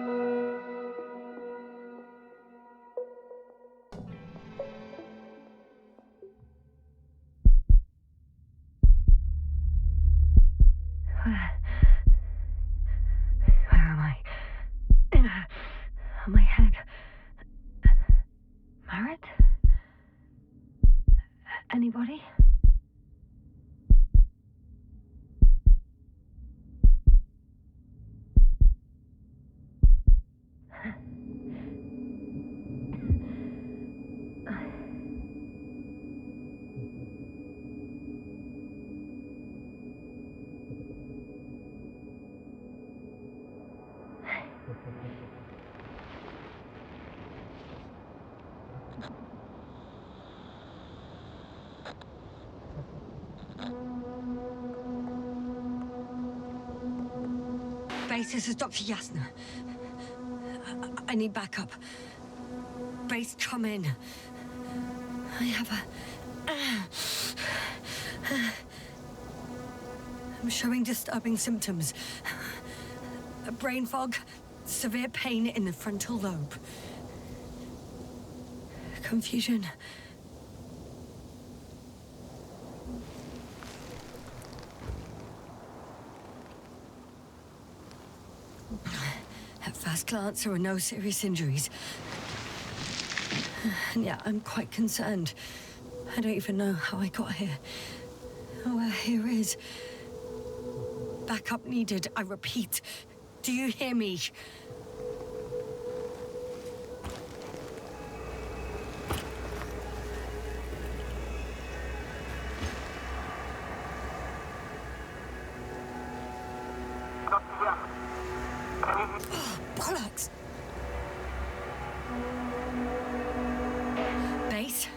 Where am I? My head. Marit? Anybody? Base, this is Dr. Yasna. I need backup. Base, come in. I have I'm showing disturbing symptoms. A brain fog, severe pain in the frontal lobe. Confusion. At first glance, there are no serious injuries. And yet, I'm quite concerned. I don't even know how I got here. Or where here is. Backup needed, I repeat. Do you hear me? Oh, bollocks! Base?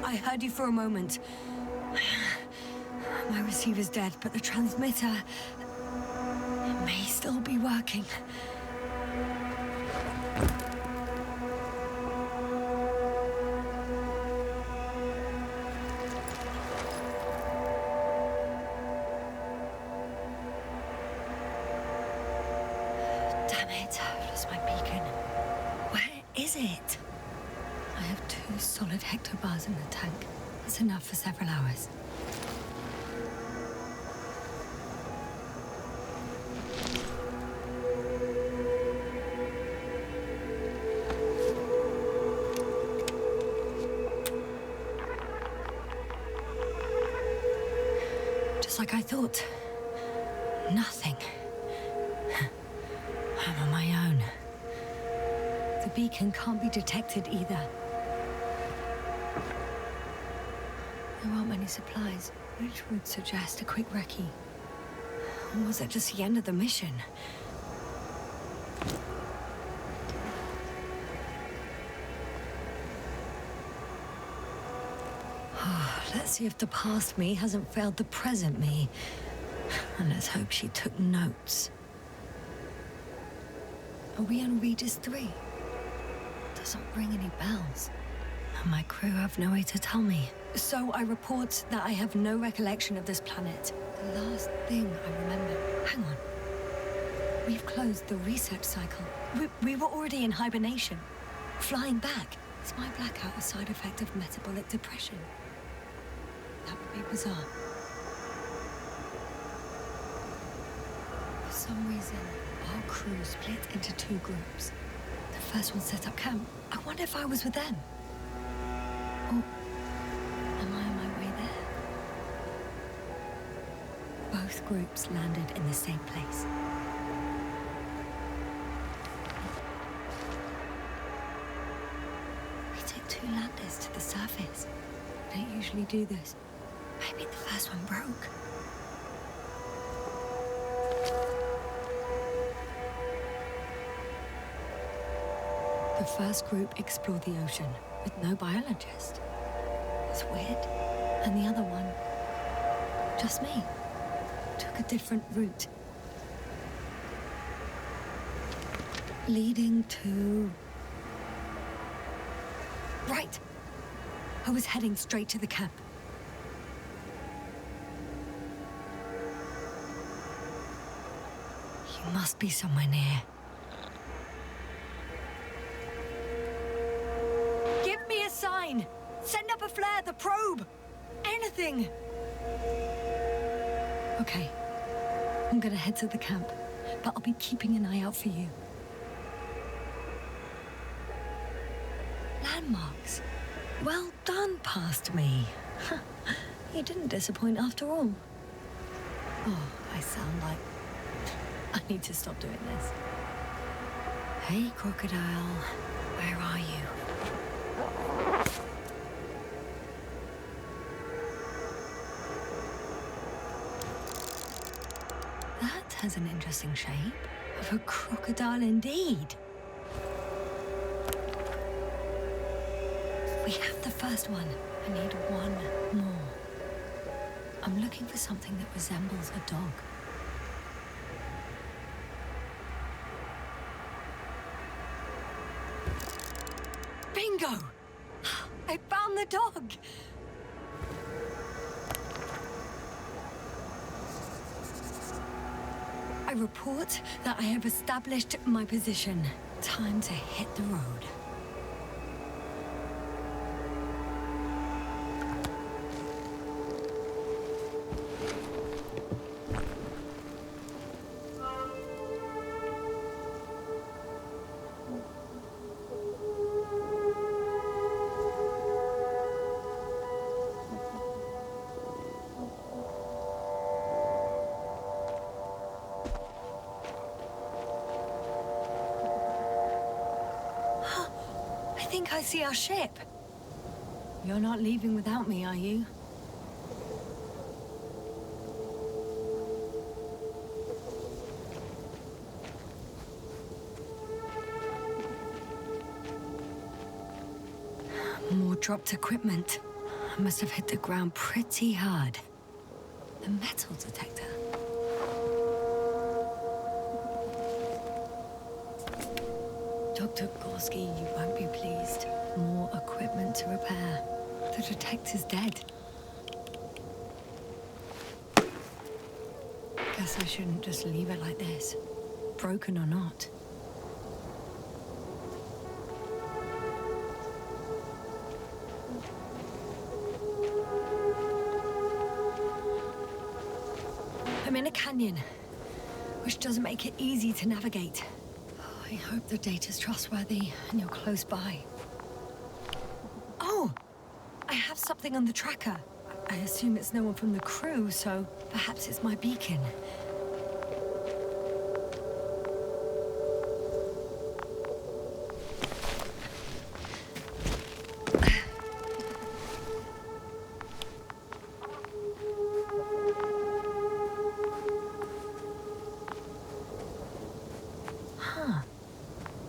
I heard you for a moment. My receiver's dead, but the transmitter may still be working. Damn it, I've lost my beacon. Where is it? I have 2 solid hectobars in the tank. That's enough for several hours. Just like I thought. Nothing. I'm on my own. The beacon can't be detected either. There aren't many supplies, which would suggest a quick recce. Or was it just the end of the mission? Let's see if the past me hasn't failed the present me. And let's hope she took notes. Are we on Regis III? Doesn't ring any bells. And my crew have no way to tell me. So I report that I have no recollection of this planet. The last thing I remember... Hang on. We've closed the research cycle. We were already in hibernation. Flying back. Is my blackout a side effect of metabolic depression? That would be bizarre. For some reason, our crew split into 2 groups. The first one set up camp. I wonder if I was with them. Or am I on my way there? Both groups landed in the same place. We took 2 landers to the surface. We don't usually do this. Maybe the first one broke. The first group explored the ocean with no biologist. It's weird. And the other one, just me, took a different route. Leading to... Right! I was heading straight to the camp. You must be somewhere near. probe! Anything! Okay. I'm gonna head to the camp, but I'll be keeping an eye out for you. Landmarks. Well done, past me. You didn't disappoint after all. Oh, I sound like... I need to stop doing this. Hey, crocodile. Where are you? That has an interesting shape. Of a crocodile indeed. We have the first one. I need one more. I'm looking for something that resembles a dog. Bingo! I found the dog! I report that I have established my position. Time to hit the road. I think I see our ship. You're not leaving without me, are you? More dropped equipment. I must have hit the ground pretty hard. The metal detector. Dr. Gorski, you won't be pleased. More equipment to repair. The detector's dead. Guess I shouldn't just leave it like this. Broken or not. I'm in a canyon, which doesn't make it easy to navigate. I hope the data's trustworthy and you're close by. Oh! I have something on the tracker. I assume it's no one from the crew, so perhaps it's my beacon.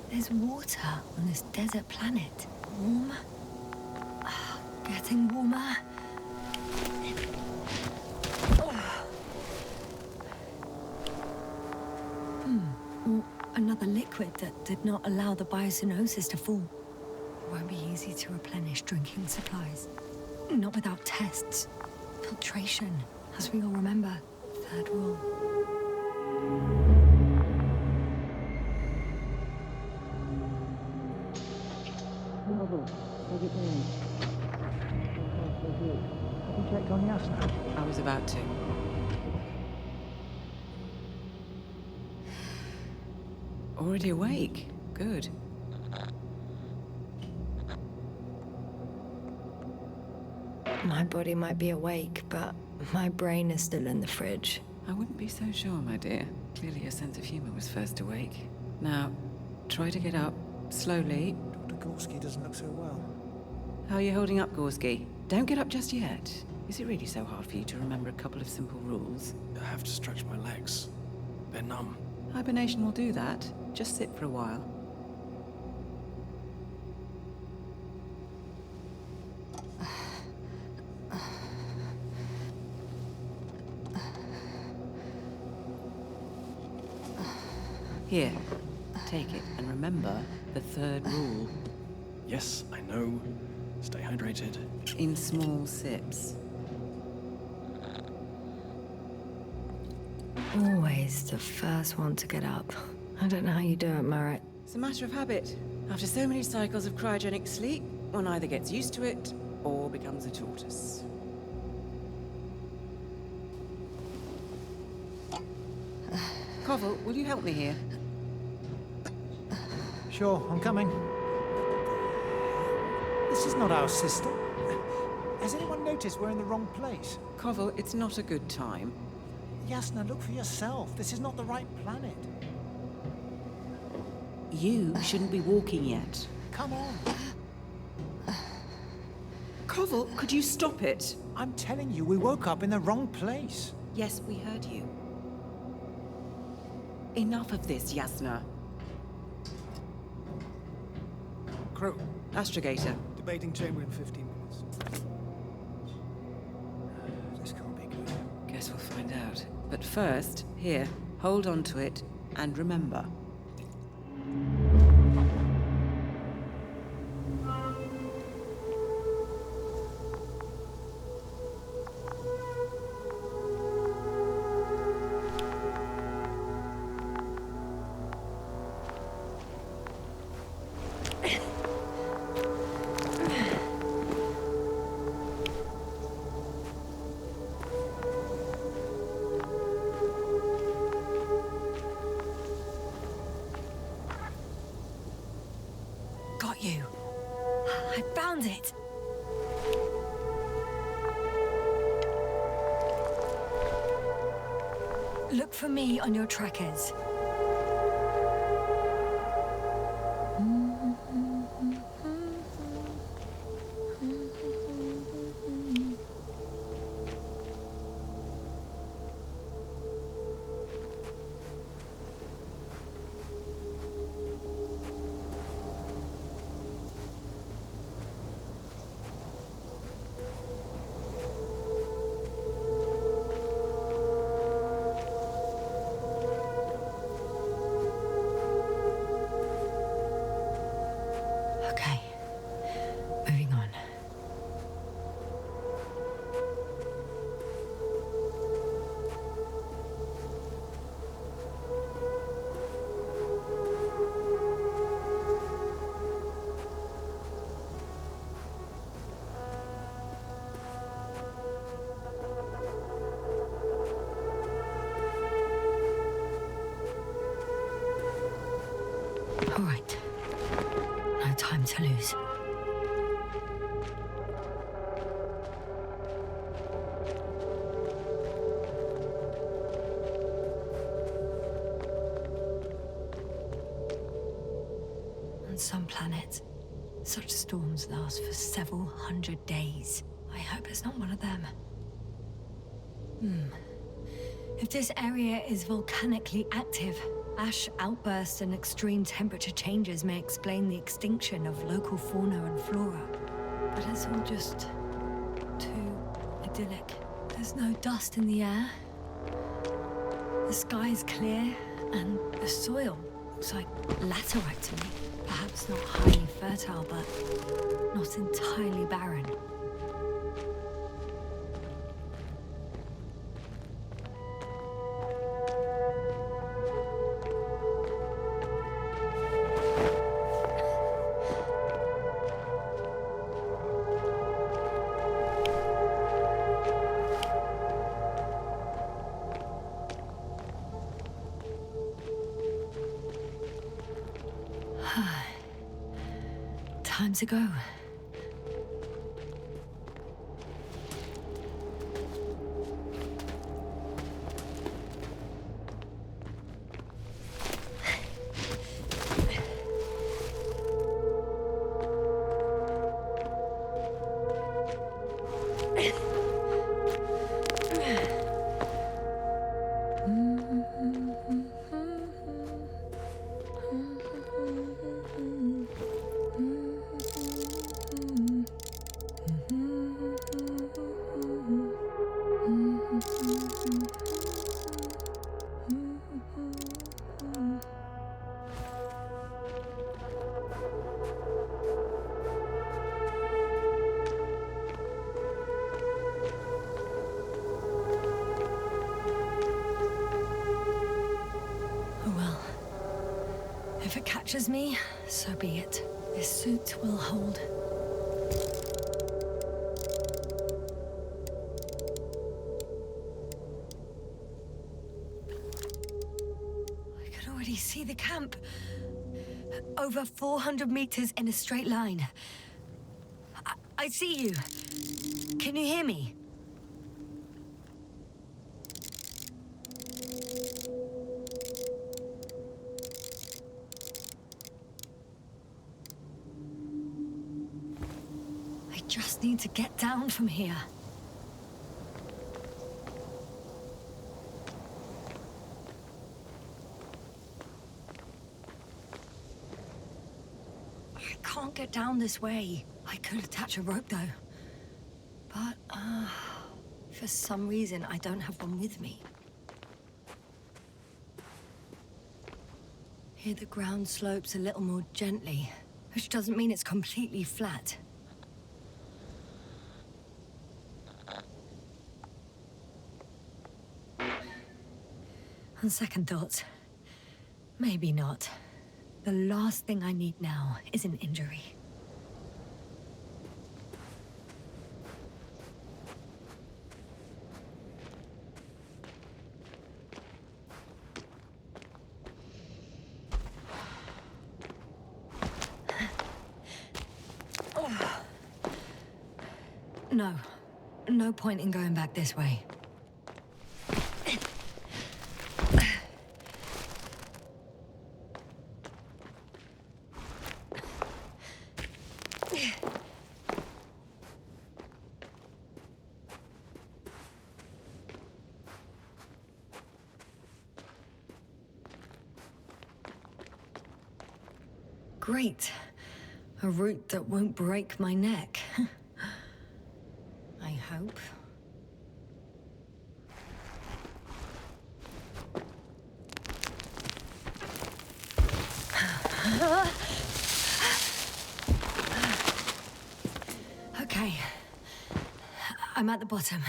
There's water on this desert planet. Warm. Getting warmer. Or another liquid that did not allow the biocenosis to fall. Won't be easy to replenish drinking supplies. Not without tests. Filtration, as we all remember. Third rule. How's it going? So good. Have you checked on Yasna? I was about to. Already awake? Good. My body might be awake, but my brain is still in the fridge. I wouldn't be so sure, my dear. Clearly your sense of humor was first awake. Now, try to get up, slowly. Dr. Gorski doesn't look so well. How are you holding up, Gorski? Don't get up just yet. Is it really so hard for you to remember a couple of simple rules? I have to stretch my legs. They're numb. Hibernation will do that. Just sit for a while. Here, take it, and remember the third rule. Yes, I know. Stay hydrated. In small sips. Always the first one to get up. I don't know how you do it, Merritt. It's a matter of habit. After so many cycles of cryogenic sleep, one either gets used to it, or becomes a tortoise. Koval, will you help me here? Sure, I'm coming. This is not our system. Has anyone noticed we're in the wrong place? Koval, it's not a good time. Yasna, look for yourself. This is not the right planet. You shouldn't be walking yet. Come on. Koval, could you stop it? I'm telling you, we woke up in the wrong place. Yes, we heard you. Enough of this, Yasna. Crew, Astrogator. debating chamber in 15 minutes. This can't be good. Guess we'll find out. But first, here, hold on to it, and remember. Got you. I found it. Look for me on your trackers. Okay, moving on. All right. No time to lose. On some planets, such storms last for several hundred days. I hope it's not one of them. If this area is volcanically active, ash outbursts and extreme temperature changes may explain the extinction of local fauna and flora. But it's all just too idyllic. There's no dust in the air. The sky's clear, and the soil looks like laterite to me. Perhaps not highly fertile, but not entirely barren. Time to go. If it catches me, so be it. This suit will hold. already see the camp. Over 400 meters in a straight line. I see you. Can you hear me? I just need to get down from here. I can't get down this way. I could attach a rope though. But, for some reason I don't have one with me. Here the ground slopes a little more gently, which doesn't mean it's completely flat. On second thoughts, maybe not. The last thing I need now is an injury. No point in going back this way. Great. A route that won't break my neck. I hope. Okay. I'm at the bottom.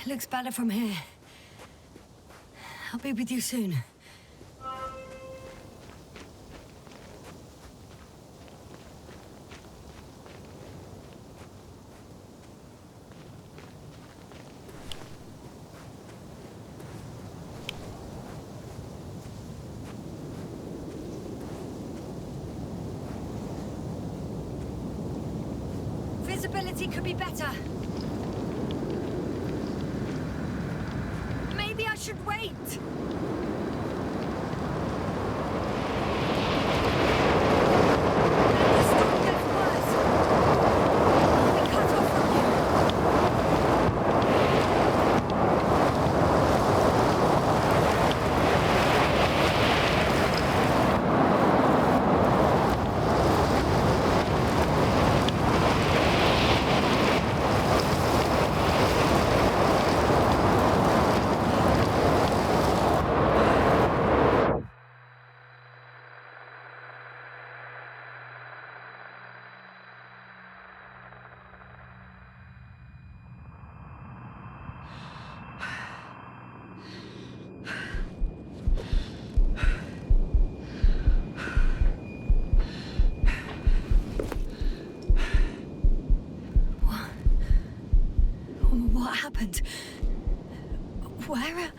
Looks better from here. I'll be with you soon. Visibility could be better. Maybe I should wait. The storm gets worse. I'll be cut off from you. What happened? Where?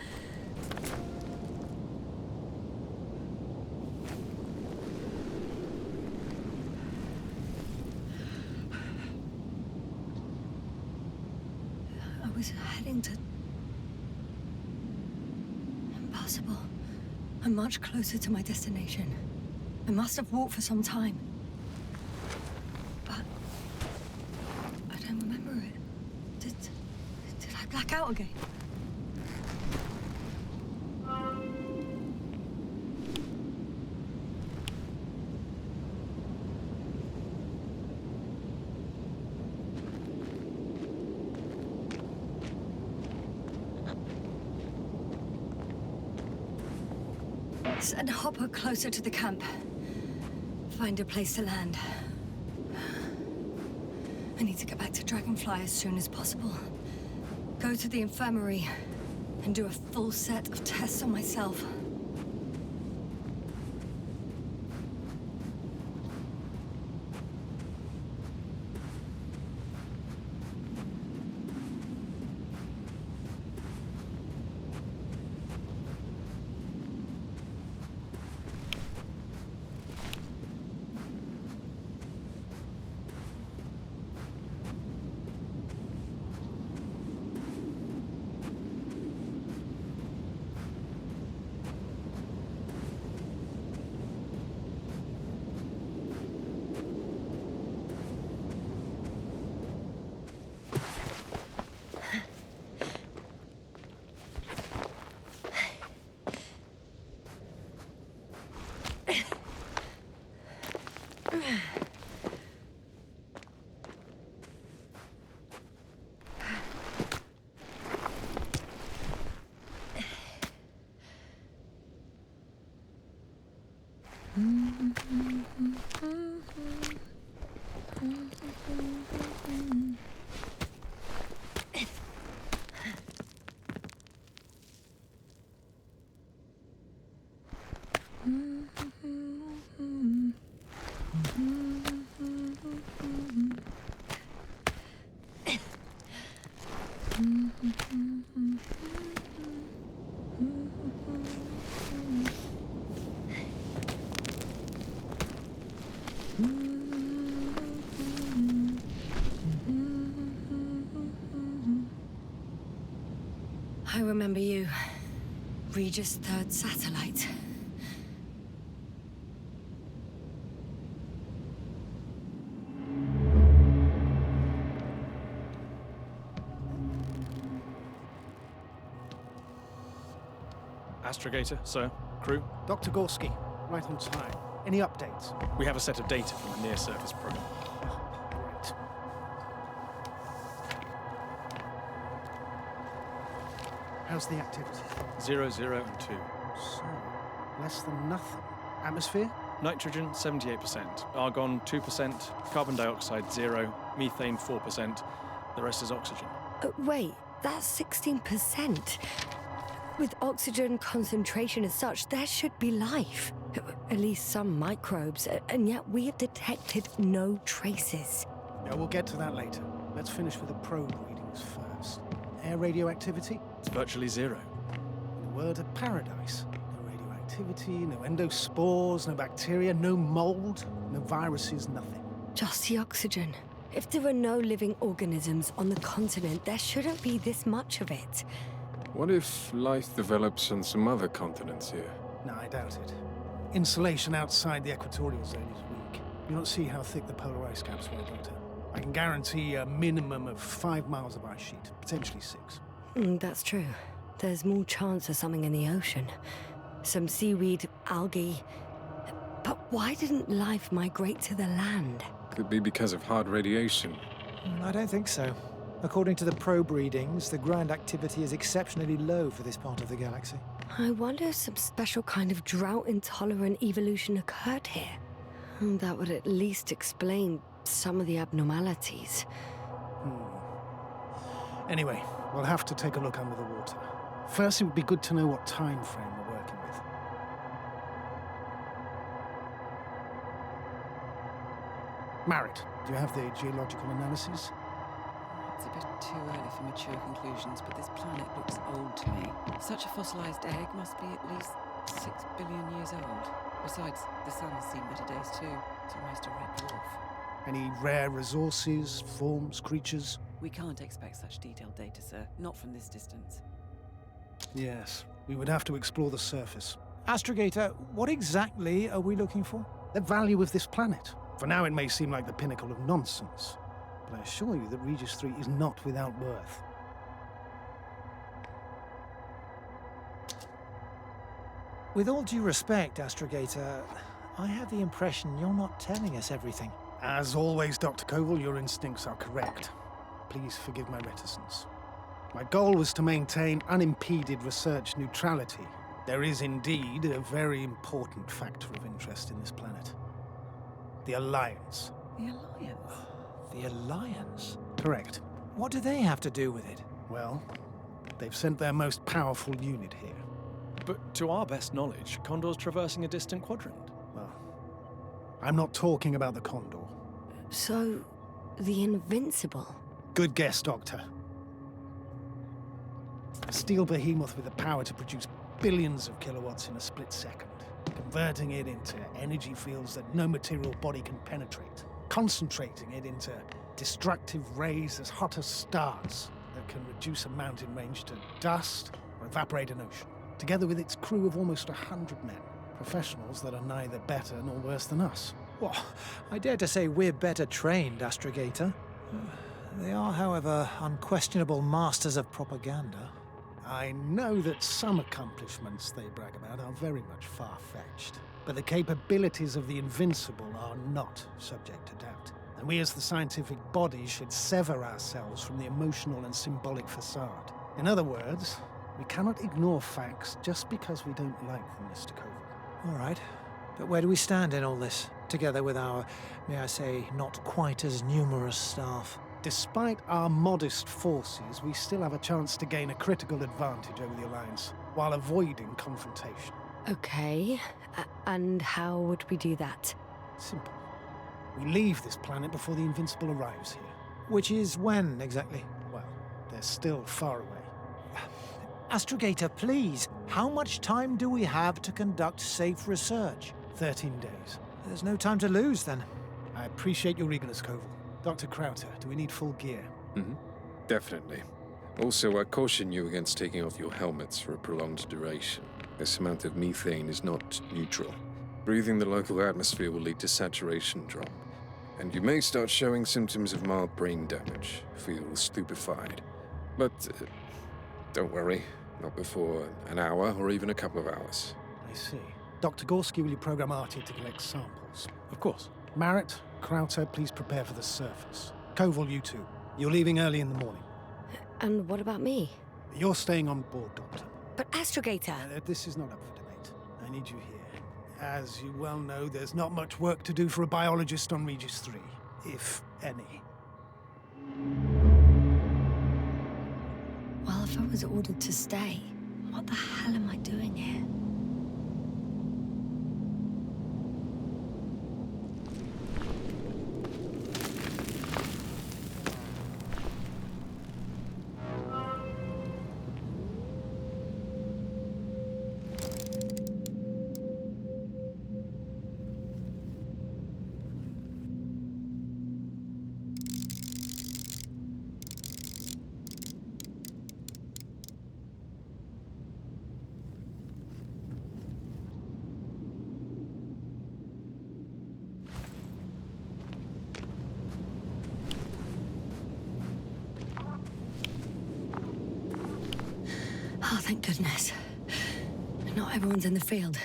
I was heading to... Impossible. I'm much closer to my destination. I must have walked for some time. But... I don't remember it. Did I black out again? Send Hopper closer to the camp. Find a place to land. I need to get back to Dragonfly as soon as possible. Go to the infirmary and do a full set of tests on myself. I remember you. Regis III satellite. Astrogator, sir. Crew. Dr. Gorski, right on time. Any updates? We have a set of data from a near-surface probe. Great. How's the activity? 0, 0, and 2. So, less than nothing. Atmosphere? Nitrogen, 78%. Argon, 2%. Carbon dioxide, 0. Methane, 4%. The rest is oxygen. Wait, that's 16%. With oxygen concentration as such, there should be life. At least some microbes, and yet we have detected no traces. No, we'll get to that later. Let's finish with the probe readings first. Air radioactivity? It's virtually 0. In a word, a paradise. No radioactivity, no endospores, no bacteria, no mold, no viruses, nothing. Just the oxygen. If there are no living organisms on the continent, there shouldn't be this much of it. What if life develops on some other continents here? No, I doubt it. Insulation outside the equatorial zone is weak. You don't see how thick the polar ice caps were, Doctor. I can guarantee a minimum of 5 miles of ice sheet, potentially 6. That's true. There's more chance of something in the ocean. Some seaweed, algae. But why didn't life migrate to the land? Could be because of hard radiation. I don't think so. According to the probe readings, the ground activity is exceptionally low for this part of the galaxy. I wonder if some special kind of drought-intolerant evolution occurred here. That would at least explain some of the abnormalities. Anyway, we'll have to take a look under the water. First, it would be good to know what time frame we're working with. Marriott, do you have the geological analysis? It's a bit too early for mature conclusions, but this planet looks old to me. Such a fossilized egg must be at least 6 billion years old. Besides, the sun has seen better days too. It's almost a red dwarf. Any rare resources, forms, creatures? We can't expect such detailed data, sir. Not from this distance. Yes, we would have to explore the surface. Astrogator, what exactly are we looking for? The value of this planet. For now, it may seem like the pinnacle of nonsense, but I assure you that Regis III is not without worth. With all due respect, Astrogator, I have the impression you're not telling us everything. As always, Dr. Koval, your instincts are correct. Please forgive my reticence. My goal was to maintain unimpeded research neutrality. There is indeed a very important factor of interest in this planet. The Alliance. The Alliance? The Alliance? Correct. What do they have to do with it? Well, they've sent their most powerful unit here. But to our best knowledge, Condor's traversing a distant quadrant. Well, I'm not talking about the Condor. So, the Invincible? Good guess, Doctor. A steel behemoth with the power to produce billions of kilowatts in a split second, converting it into energy fields that no material body can penetrate, concentrating it into destructive rays as hot as stars that can reduce a mountain range to dust or evaporate an ocean, together with its crew of almost 100 men, professionals that are neither better nor worse than us. Well, I dare to say we're better trained, Astrogator. They are, however, unquestionable masters of propaganda. I know that some accomplishments they brag about are very much far-fetched, but the capabilities of the Invincible are not subject to doubt. And we as the scientific body should sever ourselves from the emotional and symbolic facade. In other words, we cannot ignore facts just because we don't like them, Mr. Koval. All right. But where do we stand in all this, together with our, may I say, not quite as numerous staff? Despite our modest forces, we still have a chance to gain a critical advantage over the Alliance, while avoiding confrontation. Okay, and how would we do that? Simple. We leave this planet before the Invincible arrives here. Which is when, exactly? Well, they're still far away. Astrogator, please, how much time do we have to conduct safe research? 13 days. There's no time to lose, then. I appreciate your eagerness, Koval. Dr. Crowther, do we need full gear? Definitely. Also, I caution you against taking off your helmets for a prolonged duration. This amount of methane is not neutral. Breathing the local atmosphere will lead to saturation drop, and you may start showing symptoms of mild brain damage, feel stupefied. But don't worry, not before an hour or even a couple of hours. I see. Dr. Gorski, will you program Artie to collect samples? Of course. Marrett, Crowther, please prepare for the surface. Koval, you two. You're leaving early in the morning. And what about me? You're staying on board, Doctor. But Astrogator... This is not up for debate. I need you here. As you well know, there's not much work to do for a biologist on Regis III, if any. Well, if I was ordered to stay, what the hell am I doing here? Oh, thank goodness. Not everyone's in the field.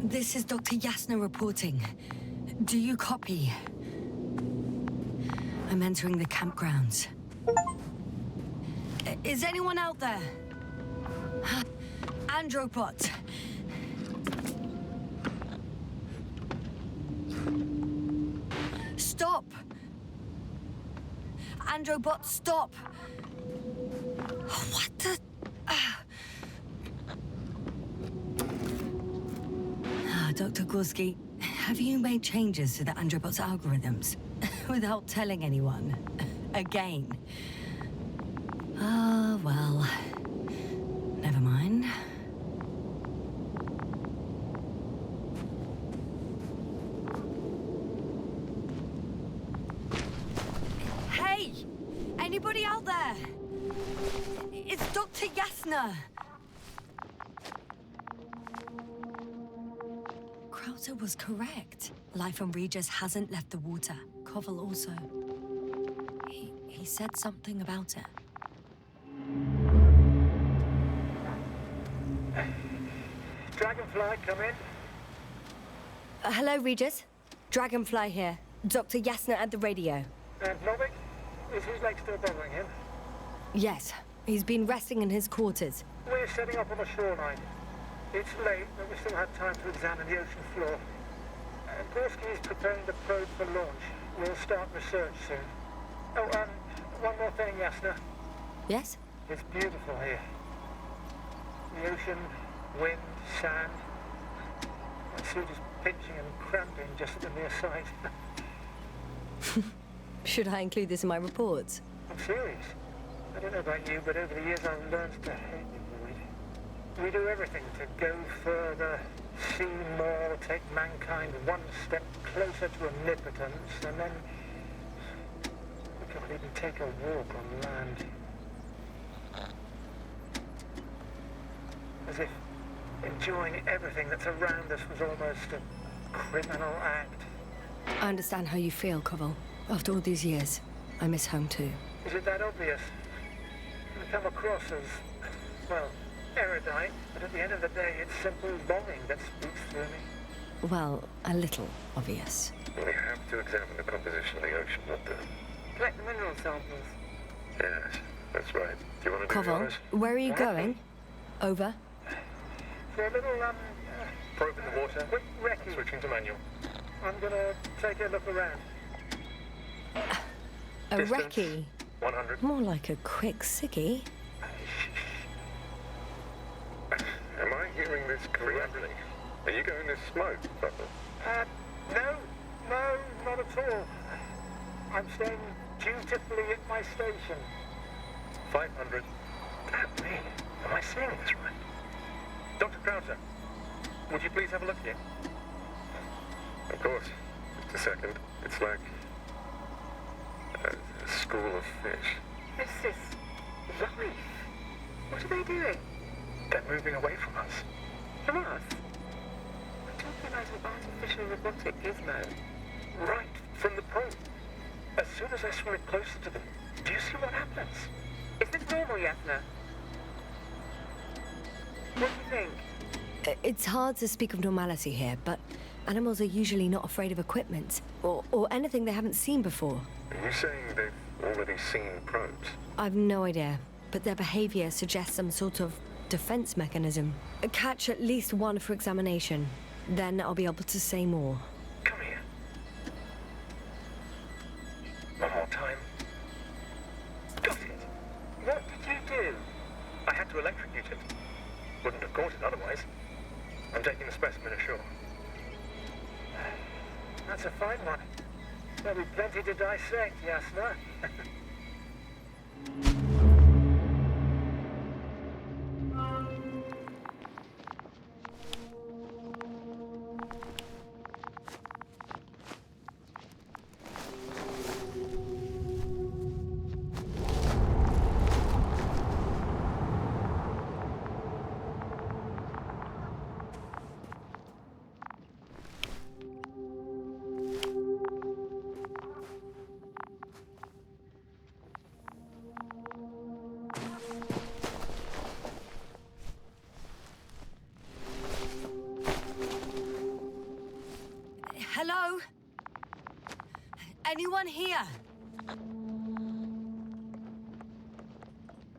This is Dr. Yasna reporting. Do you copy? I'm entering the campgrounds. Is anyone out there? Andropod. Stop! Androbot, stop! What the... Dr. Gorski, have you made changes to the Androbot's algorithms without telling anyone? Again? Ah, well... Never mind. Hey! Anybody out there? It's Dr. Yasna! Crowther was correct. Life on Regis hasn't left the water. Koval also. He said something about it. Dragonfly, come in. Hello, Regis. Dragonfly here. Dr. Yasna at the radio. And Novik? Is his leg still bothering him? Yes. He's been resting in his quarters. We're setting up on the shoreline. It's late, but we still have time to examine the ocean floor. Gorski is preparing the probe for launch. We'll start research soon. Oh, one more thing, Yasna. Yes? It's beautiful here. The ocean, wind, sand. My suit is pinching and cramping just at the mere sight. Should I include this in my reports? I'm serious. I don't know about you, but over the years I've learned to hate the void. We do everything to go further, see more, take mankind one step closer to omnipotence, and then we can't even take a walk on land. As if enjoying everything that's around us was almost a criminal act. I understand how you feel, Koval. After all these years, I miss home too. Is it that obvious? I come across as, well, erudite, but at the end of the day, it's simple longing that speaks through me. Well, a little obvious. We have to examine the composition of the ocean, not the... Collect the mineral samples. Yes, that's right. Do you want to do the Koval, honors? where are you going? Over. For a little, Probe in the water. quick recce. Switching to manual. I'm gonna take a look around. A Distance. recce? 100. More like a quick ciggy. Am I hearing this correctly? Are you going to smoke, Butler? No, not at all. I'm staying dutifully at my station. 500. Damn me, am I saying this right? Dr. Krauser, would you please have a look here? Of course. Just a second. It's like a school of fish. This is life. What are they doing? They're moving away from us. From us? We're talking about an artificial robotic gizmo. Right from the probe. As soon as I swim it closer to them, do you see what happens? Is this normal, Yasna? What do you think? It's hard to speak of normality here, but animals are usually not afraid of equipment or anything they haven't seen before. Are you saying they've already seen probes? I've no idea, but their behavior suggests some sort of defense mechanism. Catch at least one for examination, then I'll be able to say more. Come here. One more time. Got it. What did you do? I had to electrocute it. Wouldn't have caught it otherwise. I'm taking the specimen ashore. That's a fine one. There'll be plenty to dissect, Yasna. Hello? Anyone here?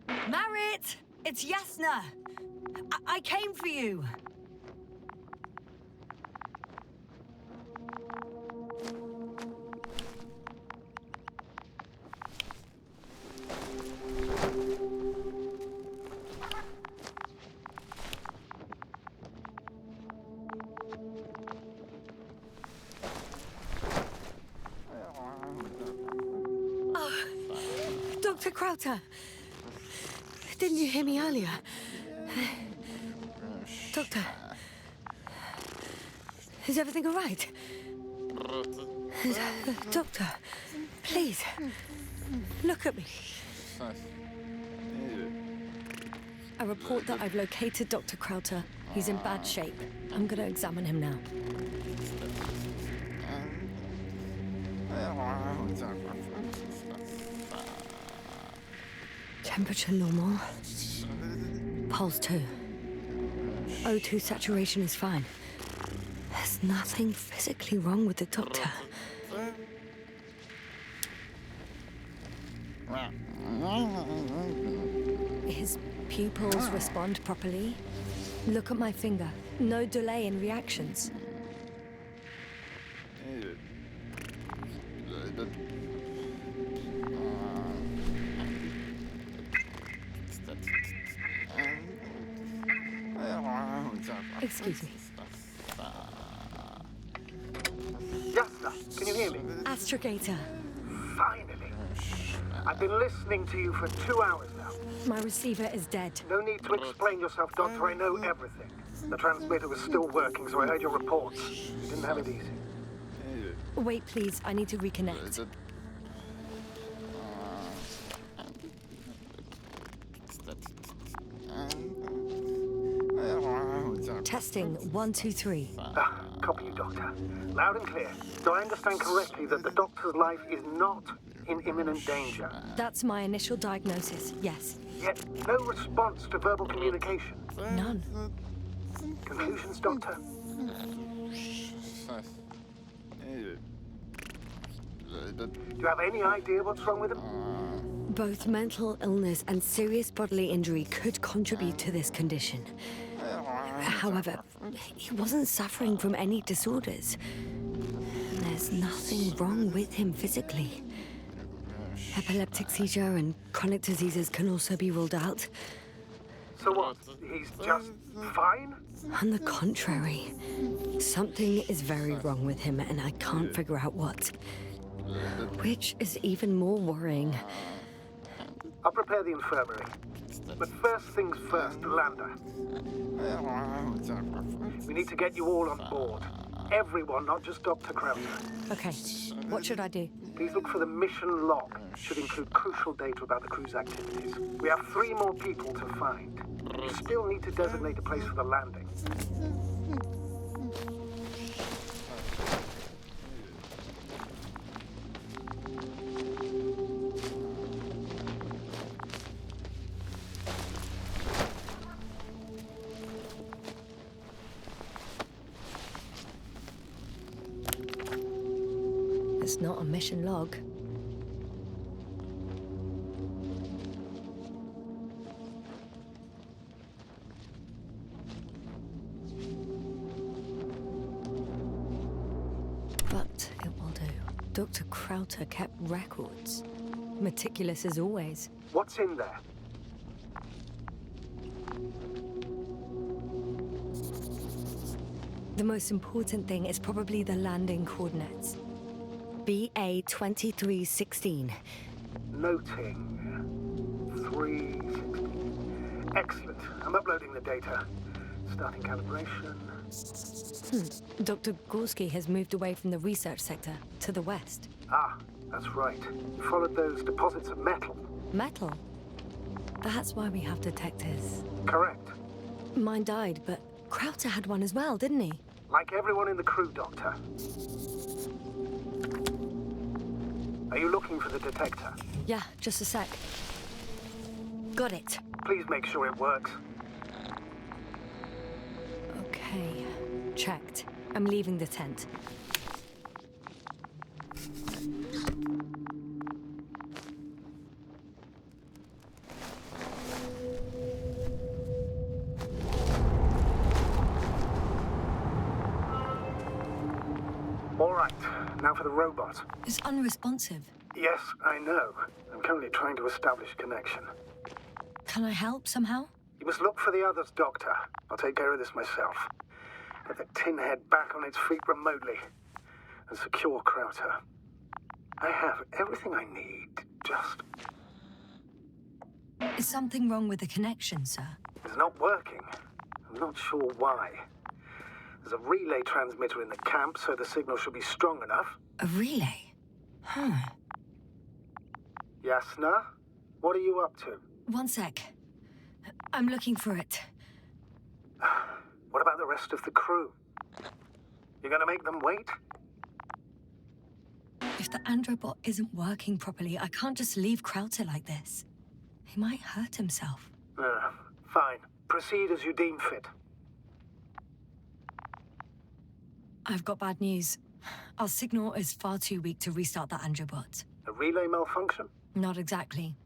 Marit! It's Yasna! I came for you! Dr. Krauter! Didn't you hear me earlier? Doctor? Is everything all right? Doctor, please, look at me. I report that I've located Dr. Krauter. He's in bad shape. I'm gonna examine him now. Temperature normal. Pulse 2. O2 saturation is fine. There's nothing physically wrong with the doctor. His pupils respond properly. Look at my finger. No delay in reactions. Excuse me. Yasna, can you hear me? Astrogator. Finally. I've been listening to you for 2 hours now. My receiver is dead. No need to explain yourself, Doctor. I know everything. The transmitter was still working, so I heard your reports. You didn't have it easy. Wait, please. I need to reconnect. Testing 1, 2, 3. Copy you, Doctor. Loud and clear. Do I understand correctly that the Doctor's life is not in imminent danger? That's my initial diagnosis, yes. Yet no response to verbal communication. None. Conclusions, Doctor? Do you have any idea what's wrong with him? Both mental illness and serious bodily injury could contribute to this condition. However, he wasn't suffering from any disorders. There's nothing wrong with him physically. Epileptic seizure and chronic diseases can also be ruled out. So what? He's just fine? On the contrary, something is very wrong with him and I can't figure out what. Which is even more worrying. I'll prepare the infirmary. But first things first, Lander. We need to get you all on board. Everyone, not just Dr. Krauser. Okay, what should I do? Please look for the mission log. Should include crucial data about the crew's activities. We have 3 more people to find. You still need to designate a place for the landing. It's not a mission log. But it will do. Dr. Krauter kept records. Meticulous as always. What's in there? The most important thing is probably the landing coordinates. BA 2316. Noting. 316. Excellent. I'm uploading the data. Starting calibration. Dr. Gorski has moved away from the research sector to the west. Ah, that's right. You followed those deposits of metal. Metal? That's why we have detectors. Correct. Mine died, but Krauter had one as well, didn't he? Like everyone in the crew, Doctor. Are you looking for the detector? Yeah, just a sec. Got it. Please make sure it works. Okay, checked. I'm leaving the tent. All right, now for the robot. It's unresponsive. Yes, I know. I'm currently trying to establish a connection. Can I help somehow? You must look for the others, Doctor. I'll take care of this myself. Get the tin head back on its feet remotely. And secure Krauter. I have everything I need, just... Is something wrong with the connection, sir? It's not working. I'm not sure why. There's a relay transmitter in the camp, so the signal should be strong enough. A relay? Huh. Yasna, what are you up to? One sec. I'm looking for it. What about the rest of the crew? You're gonna make them wait? If the androbot isn't working properly, I can't just leave Krauter like this. He might hurt himself. Fine. Proceed as you deem fit. I've got bad news. Our signal is far too weak to restart the androbot. A relay malfunction? Not exactly.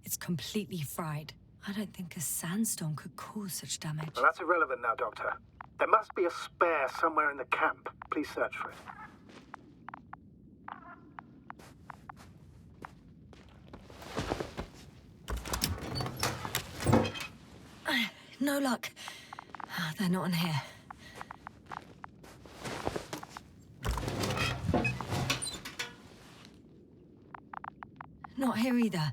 It's completely fried. I don't think a sandstorm could cause such damage. Well, that's irrelevant now, Doctor. There must be a spare somewhere in the camp. Please search for it. No luck. They're not in here. Not here either.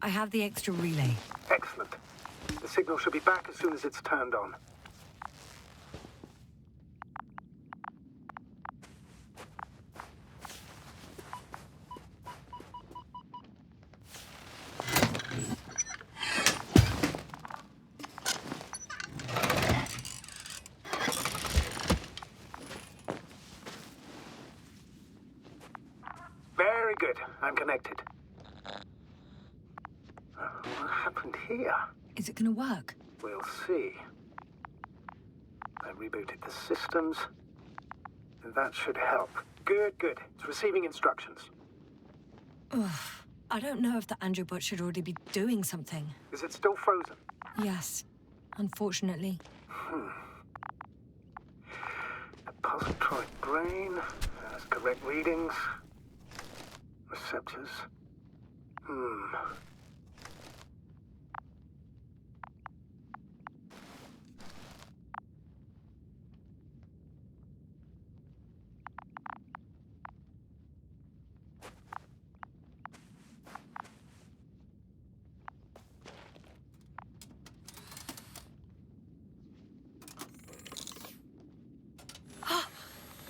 I have the extra relay. Excellent. The signal should be back as soon as it's turned on. I'm connected. What happened here? Is it gonna work? We'll see. I rebooted the systems. That should help. Good. It's receiving instructions. Ugh. I don't know if the Andrew bot should already be doing something. Is it still frozen? Yes, unfortunately. The positroid brain has correct readings. Receptors.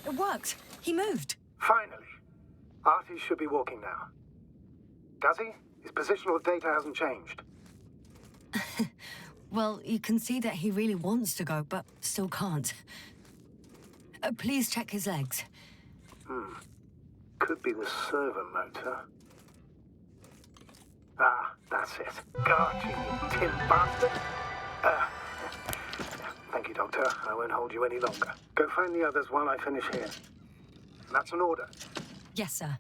It worked. He moved. Finally. Artie should be walking now. Does he? His positional data hasn't changed. Well, you can see that he really wants to go, but still can't. Please check his legs. Could be the servo motor. Ah, that's it. Got you, tin bastard. Thank you, Doctor. I won't hold you any longer. Go find the others while I finish here. That's an order. Yes, sir.